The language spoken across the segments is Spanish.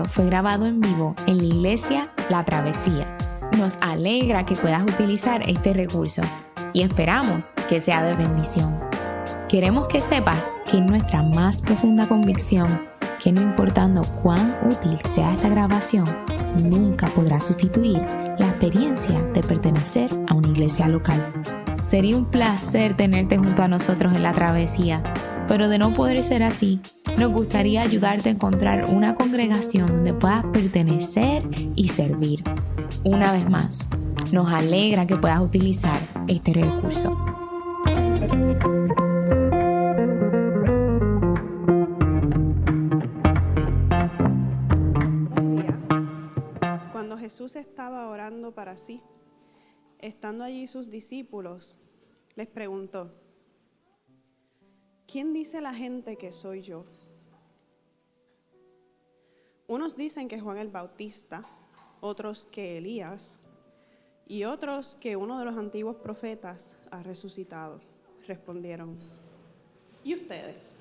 episodio fue grabado en vivo en la iglesia La Travesía. Nos alegra que puedas utilizar este recurso y esperamos que sea de bendición. Queremos que sepas que es nuestra más profunda convicción que no importando cuán útil sea esta grabación, nunca podrá sustituir la experiencia de pertenecer a una iglesia local. Sería un placer tenerte junto a nosotros en La Travesía, pero de no poder ser así, nos gustaría ayudarte a encontrar una congregación donde puedas pertenecer y servir. Una vez más, nos alegra que puedas utilizar este recurso. Cuando Jesús estaba orando para sí, estando allí sus discípulos, les preguntó: ¿quién dice la gente que soy yo? Unos dicen que Juan el Bautista, otros que Elías, y otros que uno de los antiguos profetas ha resucitado. Respondieron: ¿y ustedes?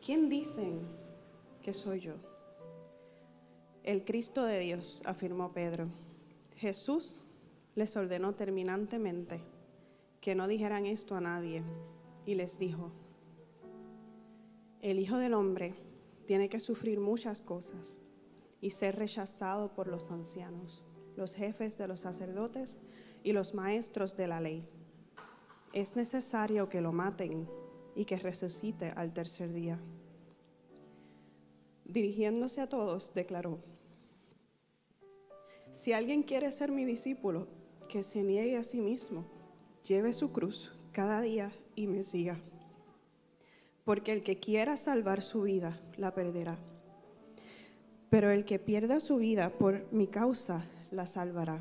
¿Quién dicen que soy yo? El Cristo de Dios, afirmó Pedro. Jesús les ordenó terminantemente que no dijeran esto a nadie y les dijo: el Hijo del Hombre tiene que sufrir muchas cosas y ser rechazado por los ancianos, los jefes de los sacerdotes y los maestros de la ley. Es necesario que lo maten y que resucite al tercer día. Dirigiéndose a todos, declaró: si alguien quiere ser mi discípulo, que se niegue a sí mismo, lleve su cruz cada día y me siga. Porque el que quiera salvar su vida, la perderá. Pero el que pierda su vida por mi causa, la salvará.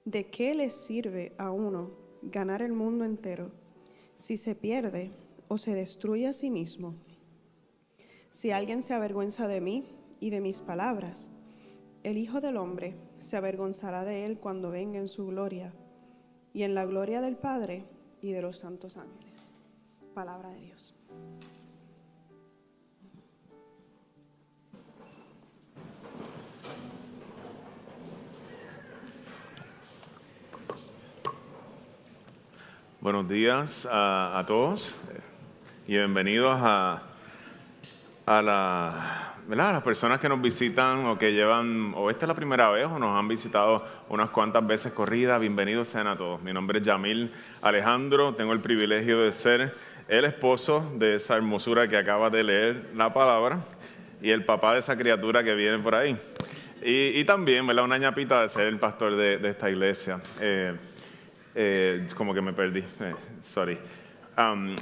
¿De qué le sirve a uno ganar el mundo entero si se pierde o se destruye a sí mismo? Si alguien se avergüenza de mí y de mis palabras, el Hijo del Hombre se avergonzará de él cuando venga en su gloria y en la gloria del Padre y de los santos ángeles. Palabra de Dios. Buenos días a todos y bienvenidos a las personas que nos visitan o que llevan, o esta es la primera vez o nos han visitado unas cuantas veces corridas. Bienvenidos sean a todos. Mi nombre es Yamil Alejandro, tengo el privilegio de ser el esposo de esa hermosura que acaba de leer la palabra y el papá de esa criatura que viene por ahí. Y también, ¿verdad?, una ñapita de ser el pastor de esta iglesia. Como que me perdí, sorry.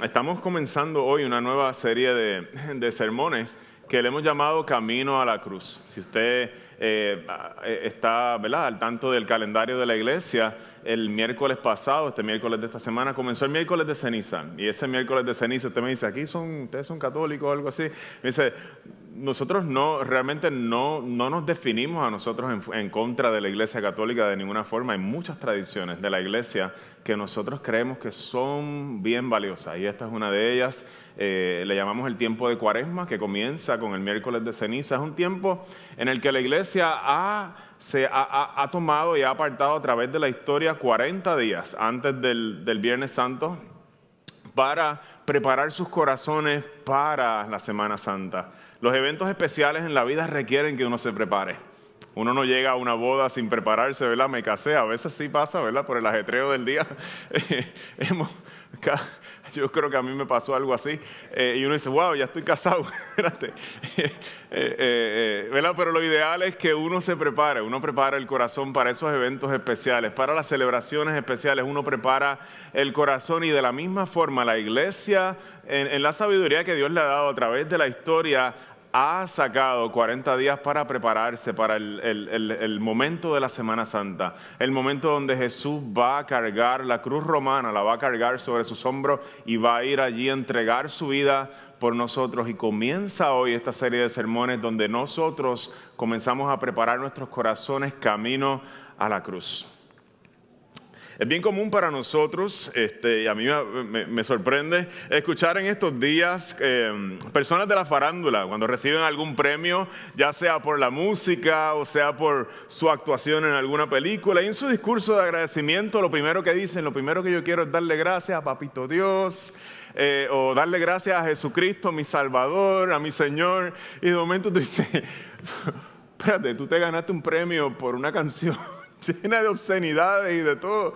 Estamos comenzando hoy una nueva serie de sermones que le hemos llamado Camino a la Cruz. Si usted está, ¿verdad?, al tanto del calendario de la iglesia, el miércoles pasado, este miércoles de esta semana, comenzó el miércoles de ceniza. Y ese miércoles de ceniza usted me dice: ¿ustedes son católicos o algo así? Me dice: nosotros realmente no nos definimos a nosotros en contra de la iglesia católica de ninguna forma. Hay muchas tradiciones de la iglesia que nosotros creemos que son bien valiosas y esta es una de ellas. Le llamamos el tiempo de Cuaresma, que comienza con el miércoles de ceniza. Es un tiempo en el que la iglesia se ha tomado y ha apartado a través de la historia 40 días antes del Viernes Santo para preparar sus corazones para la Semana Santa. Los eventos especiales en la vida requieren que uno se prepare. Uno no llega a una boda sin prepararse, ¿verdad? Me casé, a veces sí pasa, ¿verdad?, por el ajetreo del día. Yo creo que a mí me pasó algo así. Y uno dice: wow, ya estoy casado. Espérate. ¿Verdad? Pero lo ideal es que uno se prepare. Uno prepara el corazón para esos eventos especiales, para las celebraciones especiales. Uno prepara el corazón y de la misma forma la iglesia, en la sabiduría que Dios le ha dado a través de la historia, ha sacado 40 días para prepararse para el momento de la Semana Santa, el momento donde Jesús va a cargar la cruz romana, la va a cargar sobre sus hombros y va a ir allí a entregar su vida por nosotros. Y comienza hoy esta serie de sermones donde nosotros comenzamos a preparar nuestros corazones camino a la cruz. Es bien común para nosotros, y a mí me sorprende escuchar en estos días personas de la farándula, cuando reciben algún premio, ya sea por la música o sea por su actuación en alguna película, y en su discurso de agradecimiento lo primero que dicen, lo primero que yo quiero es darle gracias a Papito Dios, o darle gracias a Jesucristo, mi Salvador, a mi Señor, y de momento tú dices, espérate, tú te ganaste un premio por una canción llena de obscenidades y de todo.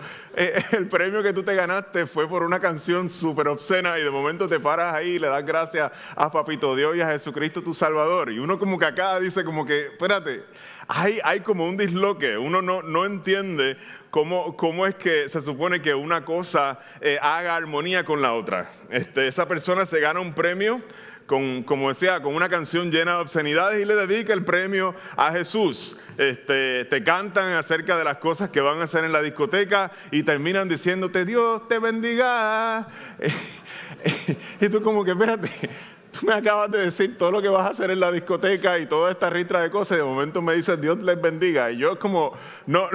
El premio que tú te ganaste fue por una canción súper obscena y de momento te paras ahí y le das gracias a Papito Dios y a Jesucristo tu Salvador. Y uno como que acá dice como que, espérate, hay como un disloque. Uno no entiende cómo es que se supone que una cosa haga armonía con la otra. Esa persona se gana un premio como decía, con una canción llena de obscenidades y le dedica el premio a Jesús. Te cantan acerca de las cosas que van a hacer en la discoteca y terminan diciéndote, Dios te bendiga. Y tú como que, espérate, tú me acabas de decir todo lo que vas a hacer en la discoteca y toda esta ristra de cosas y de momento me dices, Dios les bendiga. Y yo como, no,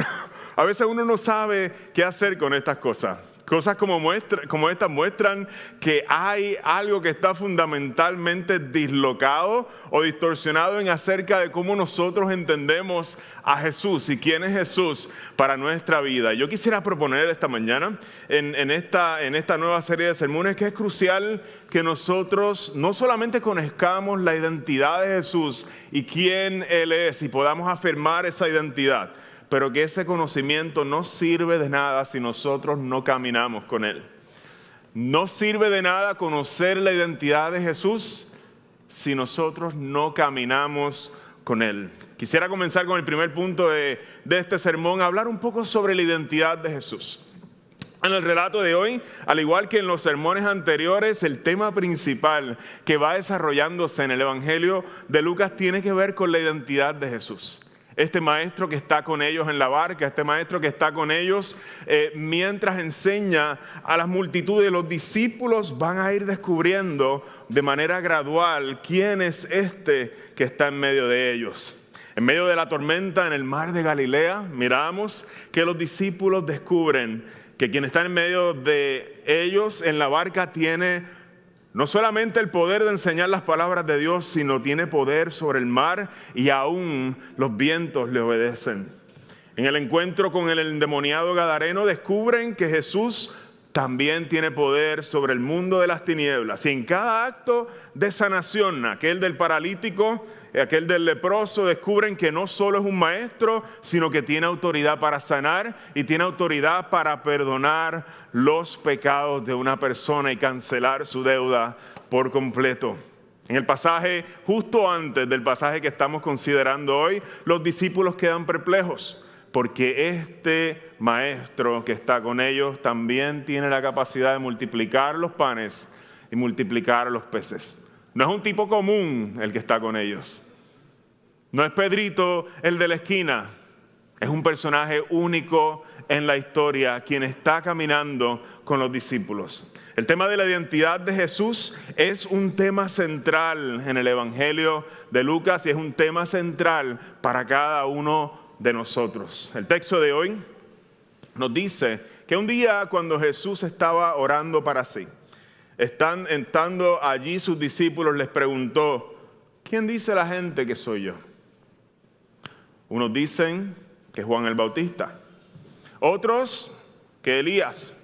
a veces uno no sabe qué hacer con estas cosas. Cosas como estas muestran que hay algo que está fundamentalmente dislocado o distorsionado en acerca de cómo nosotros entendemos a Jesús y quién es Jesús para nuestra vida. Yo quisiera proponer esta mañana en esta nueva serie de sermones que es crucial que nosotros no solamente conozcamos la identidad de Jesús y quién Él es y podamos afirmar esa identidad, pero que ese conocimiento no sirve de nada si nosotros no caminamos con Él. No sirve de nada conocer la identidad de Jesús si nosotros no caminamos con Él. Quisiera comenzar con el primer punto de este sermón, hablar un poco sobre la identidad de Jesús. En el relato de hoy, al igual que en los sermones anteriores, el tema principal que va desarrollándose en el Evangelio de Lucas tiene que ver con la identidad de Jesús. Este maestro que está con ellos en la barca, este maestro que está con ellos mientras enseña a las multitudes, los discípulos van a ir descubriendo de manera gradual quién es este que está en medio de ellos. En medio de la tormenta en el mar de Galilea, miramos que los discípulos descubren que quien está en medio de ellos en la barca tiene no solamente el poder de enseñar las palabras de Dios, sino tiene poder sobre el mar y aún los vientos le obedecen. En el encuentro con el endemoniado gadareno descubren que Jesús también tiene poder sobre el mundo de las tinieblas. Y en cada acto de sanación, aquel del paralítico, aquel del leproso, descubren que no solo es un maestro, sino que tiene autoridad para sanar y tiene autoridad para perdonar los pecados de una persona y cancelar su deuda por completo. En el pasaje, justo antes del pasaje que estamos considerando hoy, los discípulos quedan perplejos, porque este maestro que está con ellos también tiene la capacidad de multiplicar los panes y multiplicar los peces. No es un tipo común el que está con ellos. No es Pedrito el de la esquina. Es un personaje único en la historia, quien está caminando con los discípulos. El tema de la identidad de Jesús es un tema central en el Evangelio de Lucas y es un tema central para cada uno de nosotros. El texto de hoy nos dice que un día cuando Jesús estaba orando para sí, estando allí sus discípulos, les preguntó, ¿quién dice la gente que soy yo? Unos dicen que Juan el Bautista, otros que Elías,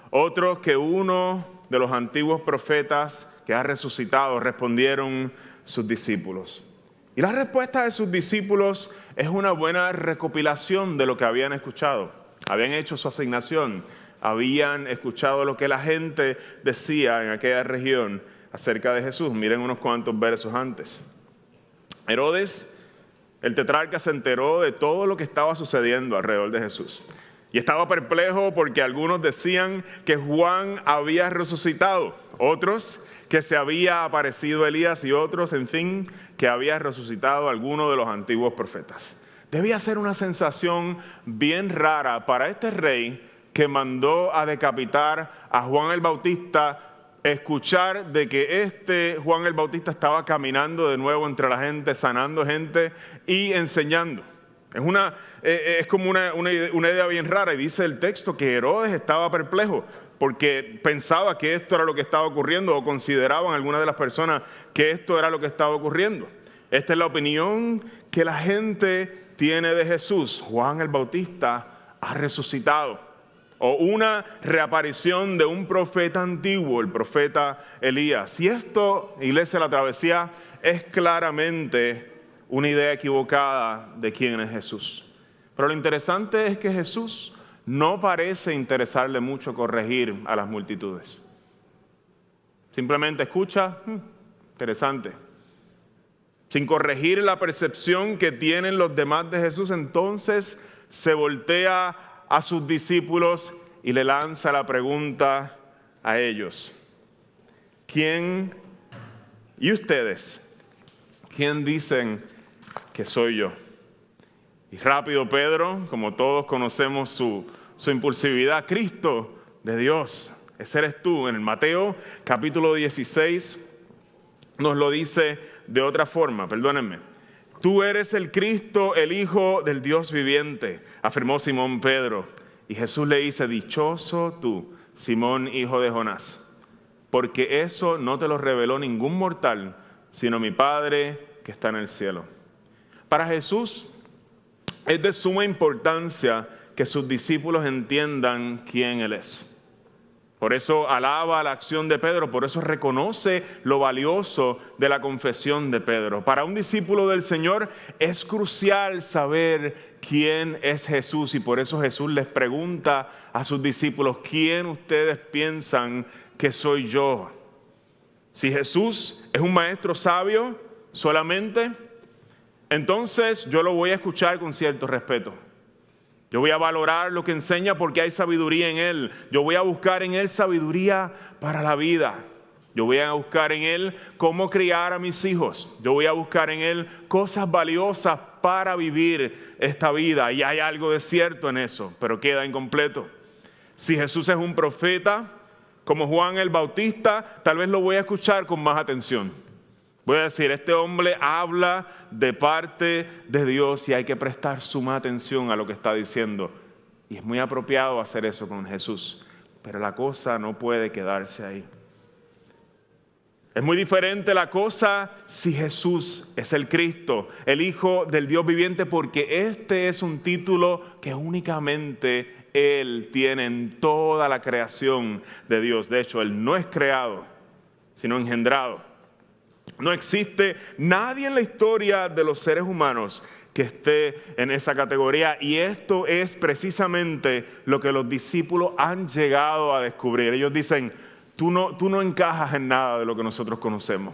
otros que uno de los antiguos profetas que ha resucitado, respondieron sus discípulos. Y la respuesta de sus discípulos es una buena recopilación de lo que habían escuchado. Habían hecho su asignación, habían escuchado lo que la gente decía en aquella región acerca de Jesús. Miren unos cuantos versos antes. Herodes, el tetrarca, se enteró de todo lo que estaba sucediendo alrededor de Jesús. Y estaba perplejo porque algunos decían que Juan había resucitado, otros que se había aparecido Elías y otros, en fin, que había resucitado alguno de los antiguos profetas. Debía ser una sensación bien rara para este rey que mandó a decapitar a Juan el Bautista, escuchar de que Juan el Bautista estaba caminando de nuevo entre la gente, sanando gente y enseñando. Es como una idea bien rara, y dice el texto que Herodes estaba perplejo porque pensaba que esto era lo que estaba ocurriendo, o consideraban algunas de las personas que esto era lo que estaba ocurriendo. Esta es la opinión que la gente tiene de Jesús. Juan el Bautista ha resucitado, o una reaparición de un profeta antiguo, el profeta Elías. Y esto, Iglesia La Travesía, es claramente una idea equivocada de quién es Jesús. Pero lo interesante es que Jesús no parece interesarle mucho corregir a las multitudes. Simplemente escucha, interesante. Sin corregir la percepción que tienen los demás de Jesús, entonces se voltea a sus discípulos y le lanza la pregunta a ellos. ¿Quién, y ustedes, quién dicen que soy yo? Y rápido Pedro, como todos conocemos su impulsividad, Cristo de Dios, ese eres tú. En el Mateo capítulo 16 nos lo dice de otra forma, perdónenme. Tú eres el Cristo, el Hijo del Dios viviente, afirmó Simón Pedro. Y Jesús le dice, dichoso tú, Simón, hijo de Jonás, porque eso no te lo reveló ningún mortal, sino mi Padre que está en el cielo. Para Jesús es de suma importancia que sus discípulos entiendan quién Él es. Por eso alaba la acción de Pedro, por eso reconoce lo valioso de la confesión de Pedro. Para un discípulo del Señor es crucial saber quién es Jesús, y por eso Jesús les pregunta a sus discípulos, ¿quién ustedes piensan que soy yo? Si Jesús es un maestro sabio solamente, entonces yo lo voy a escuchar con cierto respeto. Yo voy a valorar lo que enseña porque hay sabiduría en Él. Yo voy a buscar en Él sabiduría para la vida. Yo voy a buscar en Él cómo criar a mis hijos. Yo voy a buscar en Él cosas valiosas para vivir esta vida. Y hay algo de cierto en eso, pero queda incompleto. Si Jesús es un profeta, como Juan el Bautista, tal vez lo voy a escuchar con más atención. Voy a decir, este hombre habla de parte de Dios y hay que prestar suma atención a lo que está diciendo. Y es muy apropiado hacer eso con Jesús, pero la cosa no puede quedarse ahí. Es muy diferente la cosa si Jesús es el Cristo, el Hijo del Dios viviente, porque este es un título que únicamente Él tiene en toda la creación de Dios. De hecho, Él no es creado, sino engendrado. No existe nadie en la historia de los seres humanos que esté en esa categoría, y esto es precisamente lo que los discípulos han llegado a descubrir. Ellos dicen, tú no encajas en nada de lo que nosotros conocemos.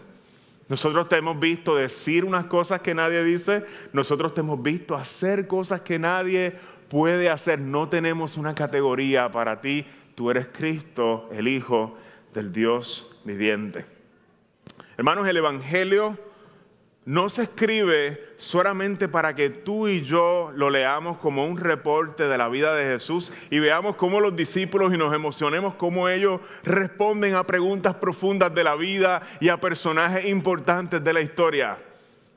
Nosotros te hemos visto decir unas cosas que nadie dice, nosotros te hemos visto hacer cosas que nadie puede hacer. No tenemos una categoría para ti, tú eres Cristo, el Hijo del Dios viviente. Hermanos, el Evangelio no se escribe solamente para que tú y yo lo leamos como un reporte de la vida de Jesús y veamos cómo los discípulos y nos emocionemos cómo ellos responden a preguntas profundas de la vida y a personajes importantes de la historia.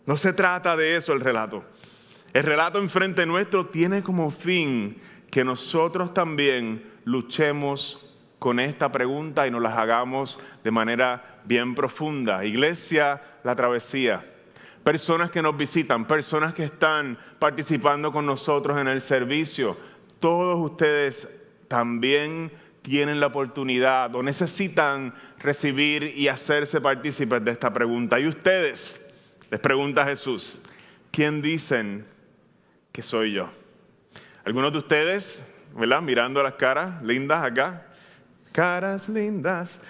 No se trata de eso el relato. El relato enfrente nuestro tiene como fin que nosotros también luchemos con esta pregunta y nos las hagamos de manera bien profunda. Iglesia La Travesía, personas que nos visitan, personas que están participando con nosotros en el servicio, todos ustedes también tienen la oportunidad o necesitan recibir y hacerse partícipes de esta pregunta. Y ustedes, les pregunta Jesús, ¿quién dicen que soy yo? Algunos de ustedes, ¿verdad? Mirando las caras lindas acá, caras lindas,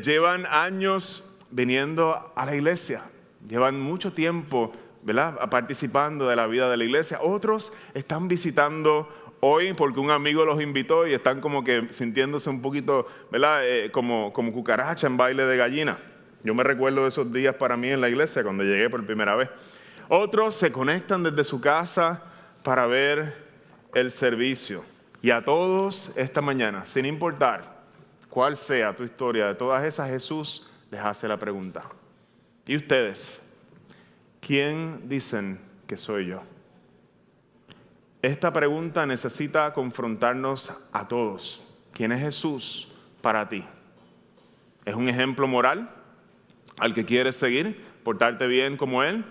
llevan años viniendo a la iglesia, llevan mucho tiempo, ¿verdad?, participando de la vida de la iglesia. Otros están visitando hoy porque un amigo los invitó y están como que sintiéndose un poquito, ¿verdad?, como cucaracha en baile de gallina. Yo me recuerdo de esos días para mí en la iglesia cuando llegué por primera vez. Otros se conectan desde su casa para ver el servicio. Y a todos esta mañana, sin importar cuál sea tu historia, de todas esas Jesús les hace la pregunta. ¿Y ustedes? ¿Quién dicen que soy yo? Esta pregunta necesita confrontarnos a todos. ¿Quién es Jesús para ti? ¿Es un ejemplo moral al que quieres seguir, portarte bien como Él?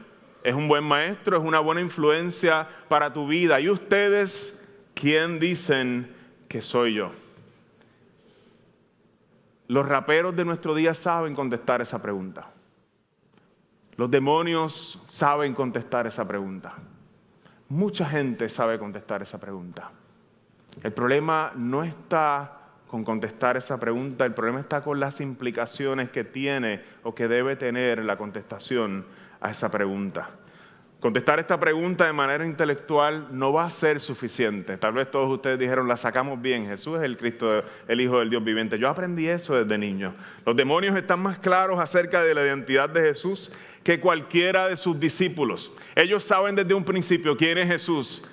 ¿Es un buen maestro? ¿Es una buena influencia para tu vida? ¿Y ustedes quién dicen que soy yo? Los raperos de nuestro día saben contestar esa pregunta. Los demonios saben contestar esa pregunta. Mucha gente sabe contestar esa pregunta. El problema no está con contestar esa pregunta, el problema está con las implicaciones que tiene o que debe tener la contestación a esa pregunta. Contestar esta pregunta de manera intelectual no va a ser suficiente. Tal vez todos ustedes dijeron, la sacamos bien, Jesús es el Cristo, el Hijo del Dios viviente. Yo aprendí eso desde niño. Los demonios están más claros acerca de la identidad de Jesús que cualquiera de sus discípulos. Ellos saben desde un principio quién es Jesús.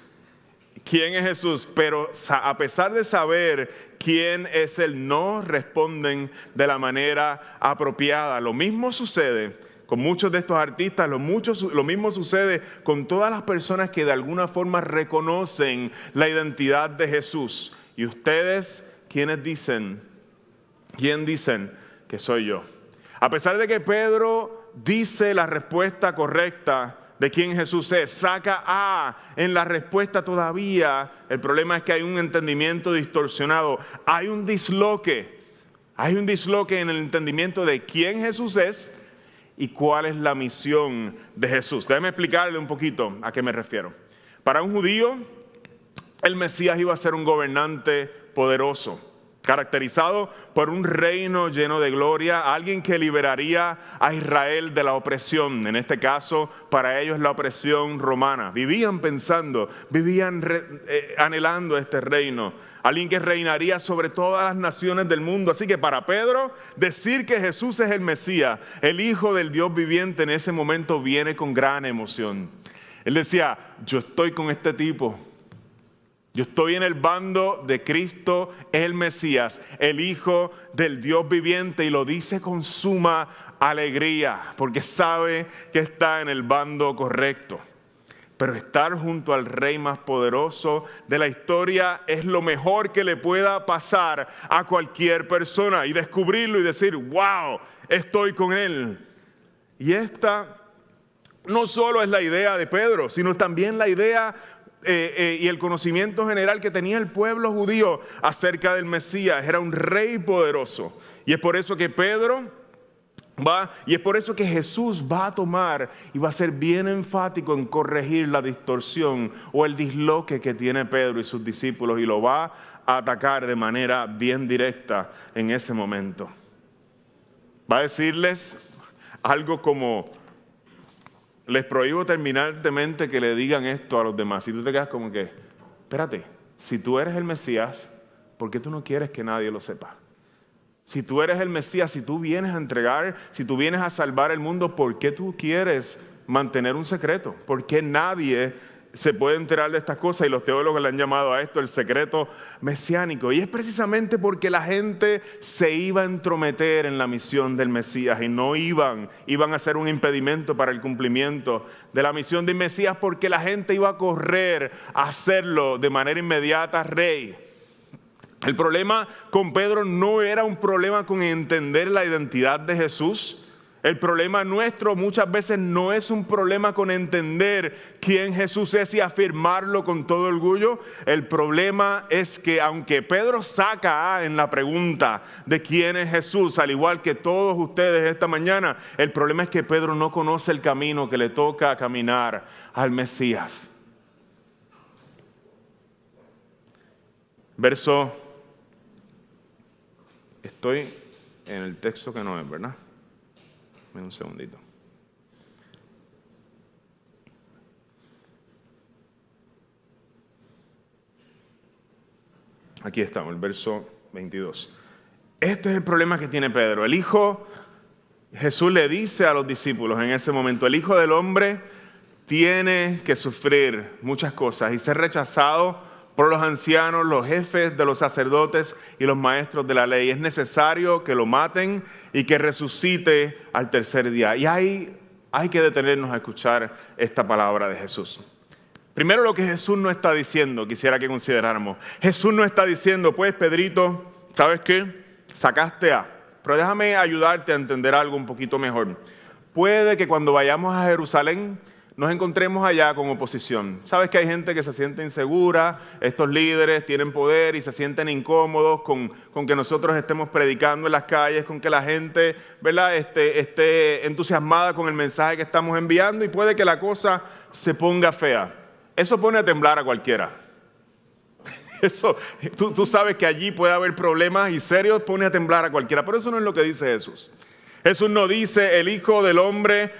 ¿Quién es Jesús? Pero a pesar de saber quién es Él, no responden de la manera apropiada. Lo mismo sucede con muchos de estos artistas, lo mismo sucede con todas las personas que de alguna forma reconocen la identidad de Jesús. ¿Y ustedes quién dicen que soy yo? A pesar de que Pedro dice la respuesta correcta de quién Jesús es, saca A en la respuesta todavía, el problema es que hay un entendimiento distorsionado, hay un disloque en el entendimiento de quién Jesús es y cuál es la misión de Jesús. Déjeme explicarle un poquito a qué me refiero. Para un judío, el Mesías iba a ser un gobernante poderoso, caracterizado por un reino lleno de gloria, alguien que liberaría a Israel de la opresión. En este caso, para ellos la opresión romana. Vivían anhelando este reino. Alguien que reinaría sobre todas las naciones del mundo. Así que para Pedro, decir que Jesús es el Mesías, el Hijo del Dios viviente, en ese momento viene con gran emoción. Él decía, yo estoy con este tipo. Yo estoy en el bando de Cristo, el Mesías, el Hijo del Dios viviente, y lo dice con suma alegría, porque sabe que está en el bando correcto. Pero estar junto al Rey más poderoso de la historia es lo mejor que le pueda pasar a cualquier persona, y descubrirlo y decir, wow, estoy con Él. Y esta no solo es la idea de Pedro, sino también la idea y el conocimiento general que tenía el pueblo judío acerca del Mesías. Era un rey poderoso. Y es por eso que Jesús va a tomar y va a ser bien enfático en corregir la distorsión o el disloque que tiene Pedro y sus discípulos, y lo va a atacar de manera bien directa en ese momento. Va a decirles algo como: les prohíbo terminantemente que le digan esto a los demás. Y tú te quedas como que, espérate, si tú eres el Mesías, ¿por qué tú no quieres que nadie lo sepa? Si tú eres el Mesías, si tú vienes a entregar, si tú vienes a salvar el mundo, ¿por qué tú quieres mantener un secreto? ¿Por qué nadie se puede enterar de estas cosas? Y los teólogos le han llamado a esto el secreto mesiánico. Y es precisamente porque la gente se iba a entrometer en la misión del Mesías y no iban a ser un impedimento para el cumplimiento de la misión del Mesías, porque la gente iba a correr a hacerlo de manera inmediata rey. El problema con Pedro no era un problema con entender la identidad de Jesús. El problema nuestro muchas veces no es un problema con entender quién Jesús es y afirmarlo con todo orgullo. El problema es que aunque Pedro saca A en la pregunta de quién es Jesús, al igual que todos ustedes esta mañana, el problema es que Pedro no conoce el camino que le toca caminar al Mesías. Estoy en el texto que no es, ¿verdad? Un segundito. Aquí estamos, el verso 22. Este es el problema que tiene Pedro. Jesús le dice a los discípulos en ese momento, el Hijo del Hombre tiene que sufrir muchas cosas y ser rechazado por los ancianos, los jefes de los sacerdotes y los maestros de la ley. Es necesario que lo maten y que resucite al tercer día. Y hay hay que detenernos a escuchar esta palabra de Jesús. Primero, lo que Jesús no está diciendo, quisiera que consideráramos. Jesús no está diciendo, pues Pedrito, ¿sabes qué? Sacaste A. Pero déjame ayudarte a entender algo un poquito mejor. Puede que cuando vayamos a Jerusalén nos encontremos allá con oposición. Sabes que hay gente que se siente insegura, estos líderes tienen poder y se sienten incómodos con que nosotros estemos predicando en las calles, con que la gente, ¿verdad?, esté entusiasmada con el mensaje que estamos enviando, y puede que la cosa se ponga fea. Eso pone a temblar a cualquiera. Eso, tú sabes que allí puede haber problemas y serios, pone a temblar a cualquiera, pero eso no es lo que dice Jesús. Jesús no dice, el Hijo del Hombre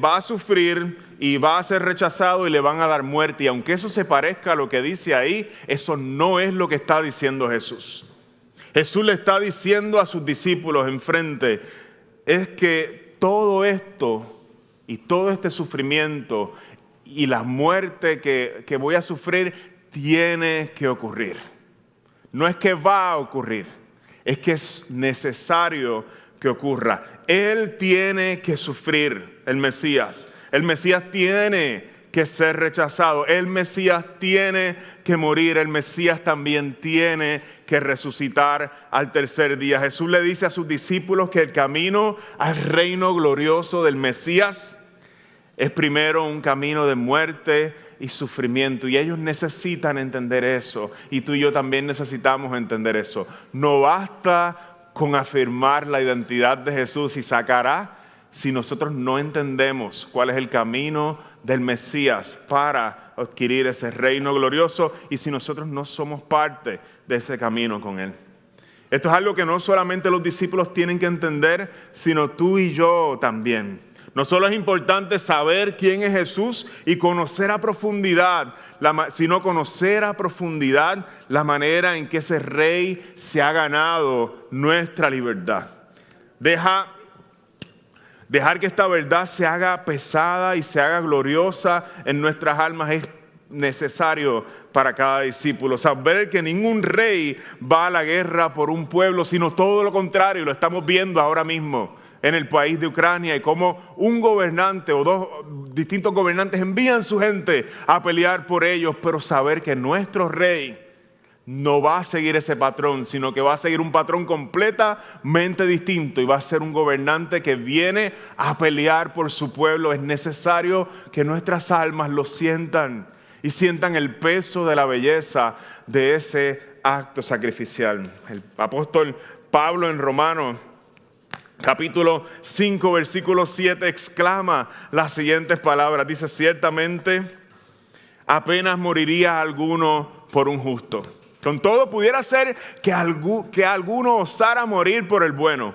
va a sufrir y va a ser rechazado y le van a dar muerte. Y aunque eso se parezca a lo que dice ahí, eso no es lo que está diciendo Jesús. Jesús le está diciendo a sus discípulos enfrente, es que todo esto y todo este sufrimiento y la muerte que voy a sufrir tiene que ocurrir. No es que va a ocurrir, es que es necesario que ocurra. Él tiene que sufrir, el Mesías. El Mesías tiene que ser rechazado. El Mesías tiene que morir. El Mesías también tiene que resucitar al tercer día. Jesús le dice a sus discípulos que el camino al reino glorioso del Mesías es primero un camino de muerte y sufrimiento, y ellos necesitan entender eso, y tú y yo también necesitamos entender eso. No basta con afirmar la identidad de Jesús y sacará si nosotros no entendemos cuál es el camino del Mesías para adquirir ese reino glorioso, y si nosotros no somos parte de ese camino con Él. Esto es algo que no solamente los discípulos tienen que entender, sino tú y yo también. No solo es importante saber quién es Jesús y conocer a profundidad, sino conocer a profundidad la manera en que ese Rey se ha ganado nuestra libertad. Dejar que esta verdad se haga pesada y se haga gloriosa en nuestras almas es necesario para cada discípulo. Saber que ningún rey va a la guerra por un pueblo, sino todo lo contrario. Lo estamos viendo ahora mismo en el país de Ucrania, y cómo un gobernante o dos distintos gobernantes envían su gente a pelear por ellos, pero saber que nuestro rey no va a seguir ese patrón, sino que va a seguir un patrón completamente distinto, y va a ser un gobernante que viene a pelear por su pueblo. Es necesario que nuestras almas lo sientan y sientan el peso de la belleza de ese acto sacrificial. El apóstol Pablo en Romanos capítulo 5, versículo 7, exclama las siguientes palabras. Dice, ciertamente apenas moriría alguno por un justo. Con todo pudiera ser que alguno osara morir por el bueno.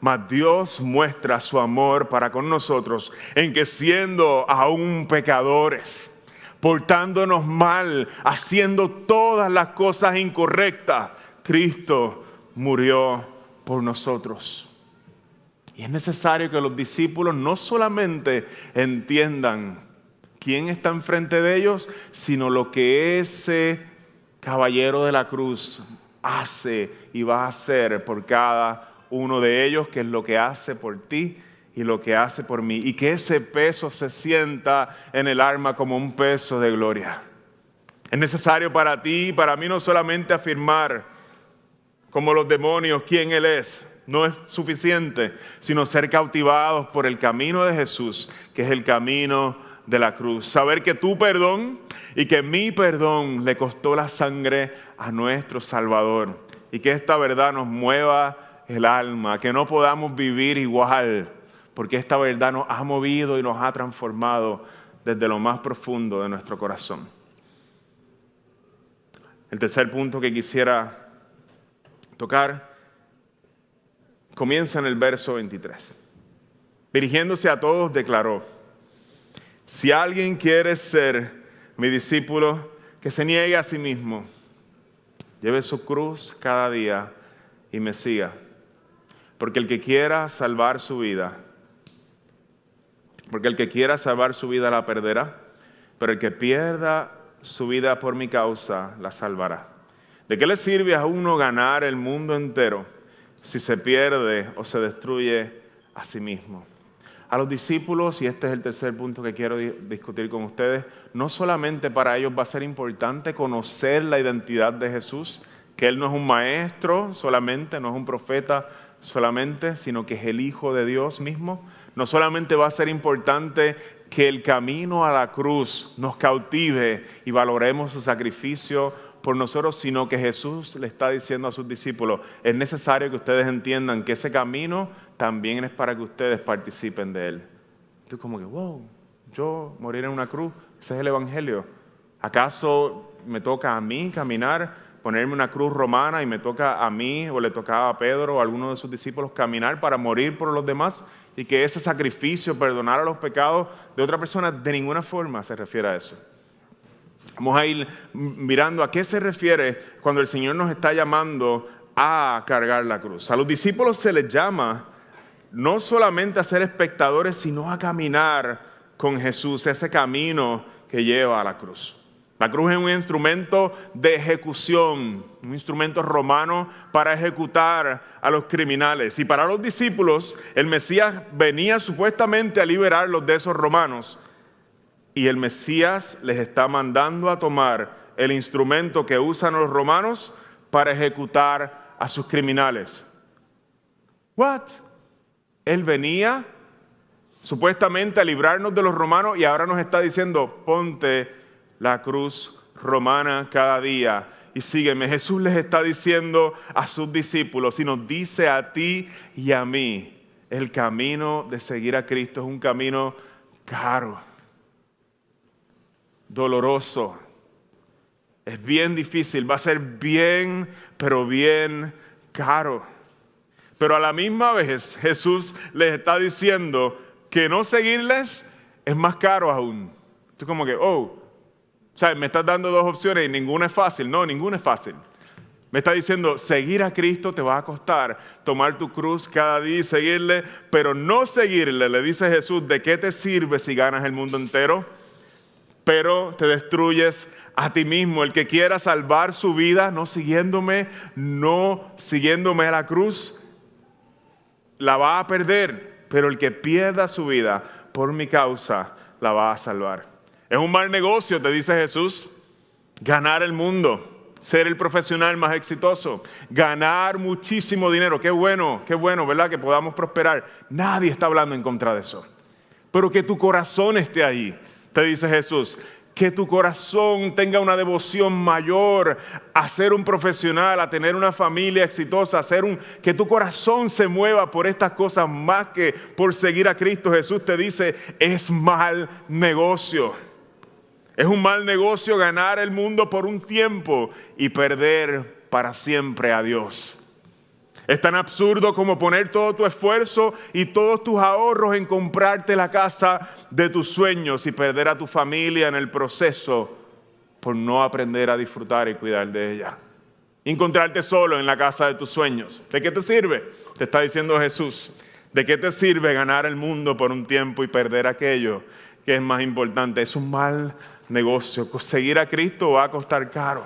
Mas Dios muestra su amor para con nosotros en que, siendo aún pecadores, portándonos mal, haciendo todas las cosas incorrectas, Cristo murió por nosotros. Y es necesario que los discípulos no solamente entiendan quién está enfrente de ellos, sino lo que ese caballero de la cruz hace y va a hacer por cada uno de ellos, que es lo que hace por ti y lo que hace por mí. Y que ese peso se sienta en el alma como un peso de gloria. Es necesario para ti y para mí no solamente afirmar como los demonios quién Él es. No es suficiente, sino ser cautivados por el camino de Jesús, que es el camino de la cruz. Saber que tu perdón y que mi perdón le costó la sangre a nuestro Salvador. Y que esta verdad nos mueva el alma, que no podamos vivir igual, porque esta verdad nos ha movido y nos ha transformado desde lo más profundo de nuestro corazón. El tercer punto que quisiera tocar comienza en el verso 23. Dirigiéndose a todos, declaró: si alguien quiere ser mi discípulo, que se niegue a sí mismo, lleve su cruz cada día y me siga. Porque el que quiera salvar su vida la perderá, pero el que pierda su vida por mi causa la salvará. ¿De qué le sirve a uno ganar el mundo entero si se pierde o se destruye a sí mismo? a los discípulos, y este es el tercer punto que quiero discutir con ustedes, no solamente para ellos va a ser importante conocer la identidad de Jesús, que Él no es un maestro solamente, no es un profeta solamente, sino que es el Hijo de Dios mismo. No solamente va a ser importante que el camino a la cruz nos cautive y valoremos su sacrificio por nosotros, sino que Jesús le está diciendo a sus discípulos, es necesario que ustedes entiendan que ese camino también es para que ustedes participen de él. Tú como que, wow, yo morir en una cruz, ese es el evangelio. ¿Acaso me toca a mí caminar, ponerme una cruz romana y me toca a mí o le tocaba a Pedro o a alguno de sus discípulos caminar para morir por los demás? Y que ese sacrificio, perdonar a los pecados de otra persona, de ninguna forma se refiere a eso. Vamos a ir mirando a qué se refiere cuando el Señor nos está llamando a cargar la cruz. A los discípulos se les llama no solamente a ser espectadores, sino a caminar con Jesús, ese camino que lleva a la cruz. La cruz es un instrumento de ejecución, un instrumento romano para ejecutar a los criminales. Y para los discípulos, el Mesías venía supuestamente a liberarlos de esos romanos. Y el Mesías les está mandando a tomar el instrumento que usan los romanos para ejecutar a sus criminales. ¿What? Él venía supuestamente a librarnos de los romanos y ahora nos está diciendo, ponte la cruz romana cada día y sígueme. Jesús les está diciendo a sus discípulos y nos dice a ti y a mí, el camino de seguir a Cristo es un camino caro, doloroso, es bien difícil, va a ser bien, pero bien caro. Pero a la misma vez Jesús les está diciendo que no seguirles es más caro aún. Tú como que, o sea, me estás dando dos opciones y ninguna es fácil. No, ninguna es fácil. Me está diciendo, seguir a Cristo te va a costar, tomar tu cruz cada día y seguirle, pero no seguirle, le dice Jesús, ¿de qué te sirve si ganas el mundo entero? Pero te destruyes a ti mismo. El que quiera salvar su vida no siguiéndome a la cruz, la va a perder. Pero el que pierda su vida por mi causa, la va a salvar. Es un mal negocio, te dice Jesús, ganar el mundo, ser el profesional más exitoso, ganar muchísimo dinero. Qué bueno, ¿verdad? Que podamos prosperar. Nadie está hablando en contra de eso. Pero que tu corazón esté ahí, te dice Jesús. Que tu corazón tenga una devoción mayor a ser un profesional, a tener una familia exitosa, que tu corazón se mueva por estas cosas más que por seguir a Cristo. Jesús te dice, es mal negocio. Es un mal negocio ganar el mundo por un tiempo y perder para siempre a Dios. Es tan absurdo como poner todo tu esfuerzo y todos tus ahorros en comprarte la casa de tus sueños y perder a tu familia en el proceso por no aprender a disfrutar y cuidar de ella. Encontrarte solo en la casa de tus sueños. ¿De qué te sirve? Te está diciendo Jesús. ¿De qué te sirve ganar el mundo por un tiempo y perder aquello que es más importante? Es un mal negocio. Seguir a Cristo va a costar caro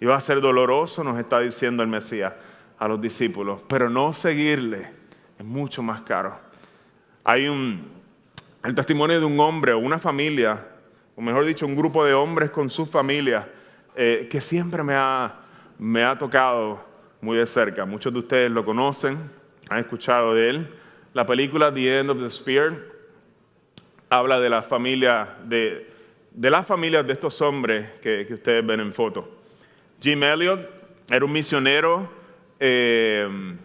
y va a ser doloroso, nos está diciendo el Mesías a los discípulos, pero no seguirle es mucho más caro. Hay el testimonio de un hombre o una familia, o mejor dicho, un grupo de hombres con sus familias, que siempre me ha tocado muy de cerca. Muchos de ustedes lo conocen, han escuchado de él. La película The End of the Spear habla de la familia de las familias de estos hombres que ustedes ven en foto. Jim Elliot era un misionero en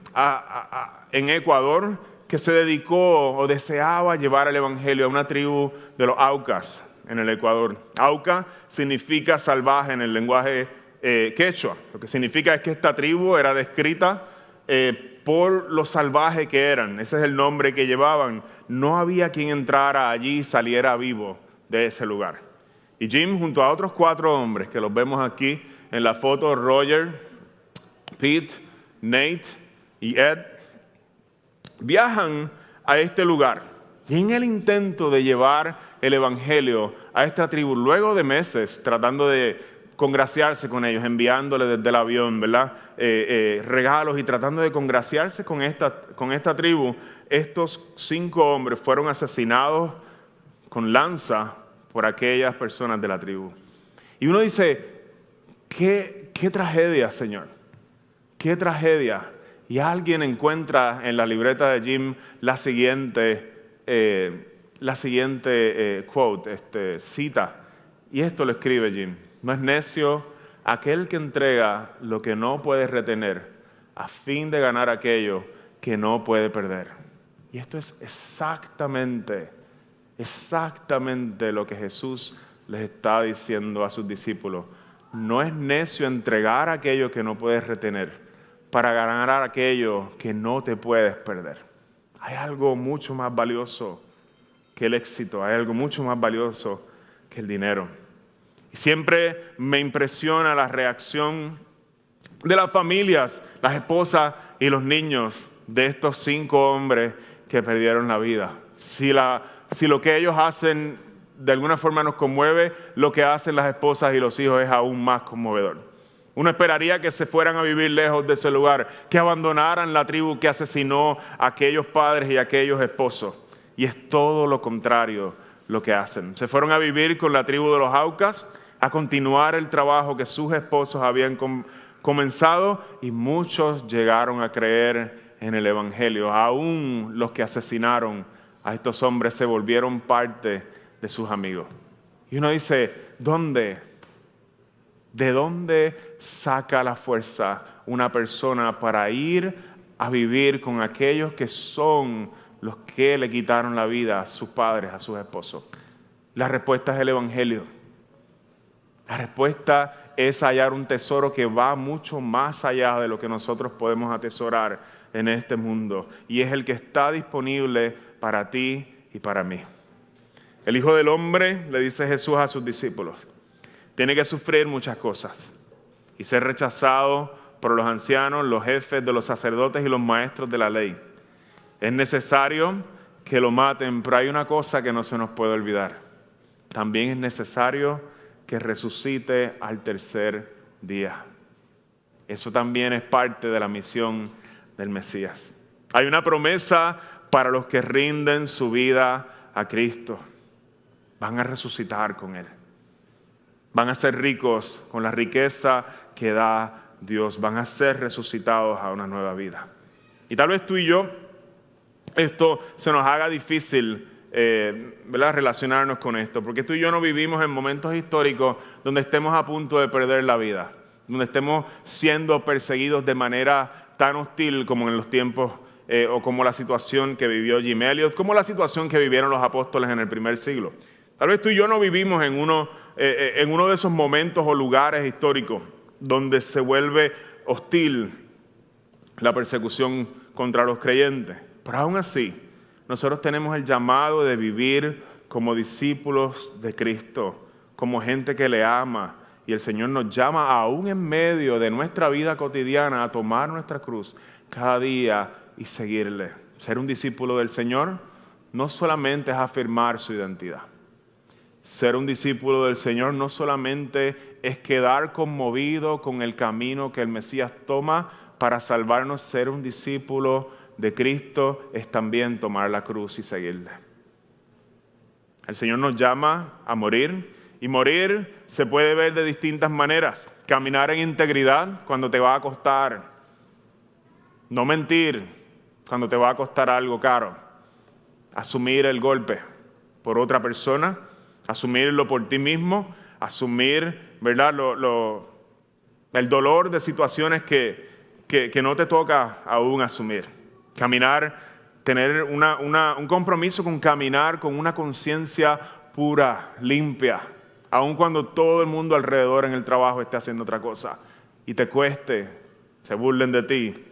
Ecuador que se dedicó o deseaba llevar el evangelio a una tribu de los Aucas en el Ecuador. Auca significa salvaje en el lenguaje quechua. Lo que significa es que esta tribu era descrita por lo salvaje que eran. Ese es el nombre que llevaban. No había quien entrara allí y saliera vivo de ese lugar. Y Jim, junto a otros 4 hombres que los vemos aquí en la foto, Roger, Pete, Nate y Ed, viajan a este lugar. Y en el intento de llevar el evangelio a esta tribu, luego de meses tratando de congraciarse con ellos, enviándoles desde el avión, ¿verdad? Regalos y tratando de congraciarse con esta tribu. Estos 5 hombres fueron asesinados con lanza por aquellas personas de la tribu. Y uno dice, qué tragedia, Señor, qué tragedia. Y alguien encuentra en la libreta de Jim la siguiente quote, cita. Y esto lo escribe Jim: no es necio aquel que entrega lo que no puede retener a fin de ganar aquello que no puede perder. Y esto es exactamente lo que Jesús les está diciendo a sus discípulos. No es necio entregar aquello que no puedes retener para ganar aquello que no te puedes perder. Hay algo mucho más valioso que el éxito, hay algo mucho más valioso que el dinero. Y siempre me impresiona la reacción de las familias, las esposas y los niños de estos 5 hombres que perdieron la vida. Si lo que ellos hacen de alguna forma nos conmueve, lo que hacen las esposas y los hijos es aún más conmovedor. Uno esperaría que se fueran a vivir lejos de ese lugar, que abandonaran la tribu que asesinó a aquellos padres y a aquellos esposos. Y es todo lo contrario lo que hacen. Se fueron a vivir con la tribu de los Aucas, a continuar el trabajo que sus esposos habían comenzado, y muchos llegaron a creer en el Evangelio. Aún los que asesinaron a estos hombres se volvieron parte de sus amigos. Y uno dice, ¿de dónde saca la fuerza una persona para ir a vivir con aquellos que son los que le quitaron la vida a sus padres, a sus esposos? La respuesta es el Evangelio. La respuesta es hallar un tesoro que va mucho más allá de lo que nosotros podemos atesorar en este mundo. Y es el que está disponible para ti y para mí. El Hijo del Hombre, le dice Jesús a sus discípulos, tiene que sufrir muchas cosas y ser rechazado por los ancianos, los jefes de los sacerdotes y los maestros de la ley. Es necesario que lo maten, pero hay una cosa que no se nos puede olvidar. También es necesario que resucite al tercer día. Eso también es parte de la misión del Mesías. Hay una promesa para los que rinden su vida a Cristo. Van a resucitar con Él. Van a ser ricos con la riqueza que da Dios. Van a ser resucitados a una nueva vida. Y tal vez tú y yo, esto se nos haga difícil ¿verdad? Relacionarnos con esto, porque tú y yo no vivimos en momentos históricos donde estemos a punto de perder la vida, donde estemos siendo perseguidos de manera tan hostil como en los tiempos o como la situación que vivió Jim Elliot, como la situación que vivieron los apóstoles en el primer siglo. Tal vez tú y yo no vivimos en uno de esos momentos o lugares históricos donde se vuelve hostil la persecución contra los creyentes, pero aún así nosotros tenemos el llamado de vivir como discípulos de Cristo, como gente que le ama. Y el Señor nos llama aún en medio de nuestra vida cotidiana a tomar nuestra cruz cada día y seguirle. Ser un discípulo del Señor no solamente es afirmar su identidad. Ser un discípulo del Señor no solamente es quedar conmovido con el camino que el Mesías toma para salvarnos. Ser un discípulo de Cristo es también tomar la cruz y seguirle. El Señor nos llama a morir, y morir se puede ver de distintas maneras. Caminar en integridad cuando te va a costar. No mentir cuando te va a costar algo caro. Asumir el golpe por otra persona, asumirlo por ti mismo, asumir, ¿verdad? El dolor de situaciones que no te toca aún asumir. Caminar, tener un compromiso con caminar con una conciencia pura, limpia, aun cuando todo el mundo alrededor en el trabajo esté haciendo otra cosa y te cueste, se burlen de ti.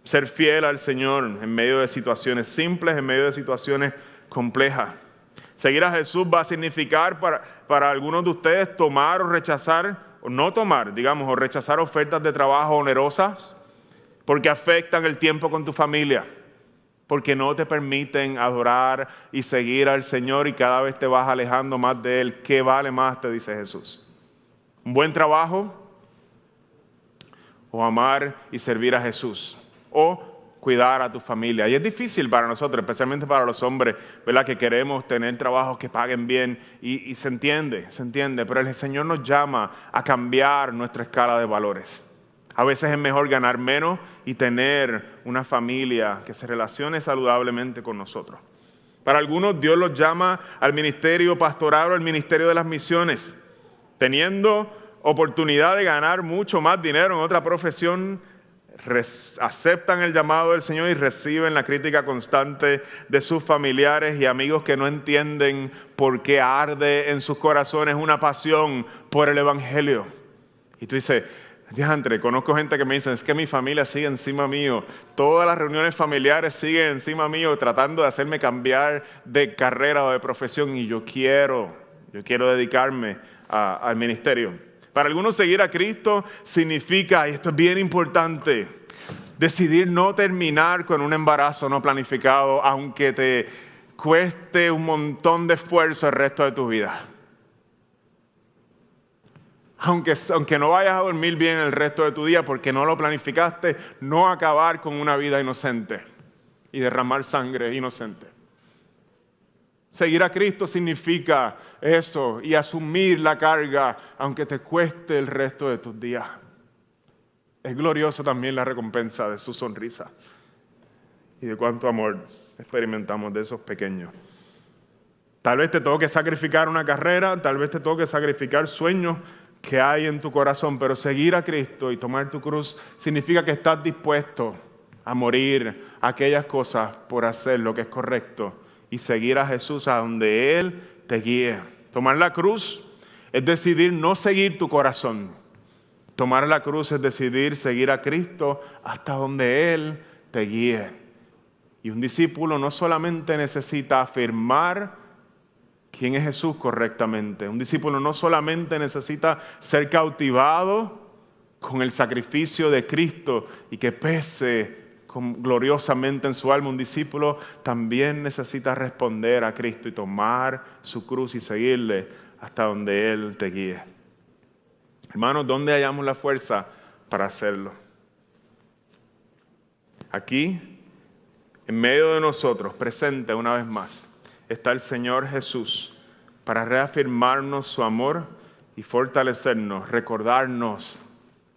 Ser fiel al Señor en medio de situaciones simples, en medio de situaciones complejas. Seguir a Jesús va a significar para algunos de ustedes tomar o rechazar, o no tomar, digamos, o rechazar ofertas de trabajo onerosas, porque afectan el tiempo con tu familia, porque no te permiten adorar y seguir al Señor y cada vez te vas alejando más de Él. ¿Qué vale más? Te dice Jesús. un buen trabajo, o amar y servir a Jesús, o cuidar a tu familia. Y es difícil para nosotros, especialmente para los hombres, ¿verdad? Que queremos tener trabajos que paguen bien y se entiende, pero el Señor nos llama a cambiar nuestra escala de valores. A veces es mejor ganar menos y tener una familia que se relacione saludablemente con nosotros. Para algunos Dios los llama al ministerio pastoral o al ministerio de las misiones. Teniendo oportunidad de ganar mucho más dinero en otra profesión, aceptan el llamado del Señor y reciben la crítica constante de sus familiares y amigos que no entienden por qué arde en sus corazones una pasión por el Evangelio. Y tú dices, diantre, conozco gente que me dice, es que mi familia sigue encima mío, todas las reuniones familiares siguen encima mío tratando de hacerme cambiar de carrera o de profesión y yo quiero dedicarme al ministerio. Para algunos seguir a Cristo significa, y esto es bien importante, decidir no terminar con un embarazo no planificado, aunque te cueste un montón de esfuerzo el resto de tu vida. Aunque no vayas a dormir bien el resto de tu día porque no lo planificaste, no acabar con una vida inocente y derramar sangre inocente. Seguir a Cristo significa eso y asumir la carga aunque te cueste el resto de tus días. Es glorioso también la recompensa de su sonrisa y de cuánto amor experimentamos de esos pequeños. Tal vez te toque sacrificar una carrera, tal vez te toque sacrificar sueños que hay en tu corazón, pero seguir a Cristo y tomar tu cruz significa que estás dispuesto a morir aquellas cosas por hacer lo que es correcto y seguir a Jesús a donde Él te guíe. Tomar la cruz es decidir no seguir tu corazón. Tomar la cruz es decidir seguir a Cristo hasta donde Él te guíe. Y un discípulo no solamente necesita afirmar quién es Jesús correctamente. Un discípulo no solamente necesita ser cautivado con el sacrificio de Cristo y que pese gloriosamente en su alma. Un discípulo también necesita responder a Cristo y tomar su cruz y seguirle hasta donde Él te guíe. Hermanos, ¿dónde hallamos la fuerza para hacerlo? Aquí, en medio de nosotros, presente una vez más, está el Señor Jesús para reafirmarnos su amor y fortalecernos, recordarnos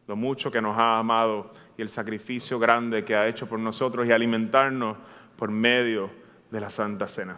lo mucho que nos ha amado y el sacrificio grande que ha hecho por nosotros y alimentarnos por medio de la Santa Cena.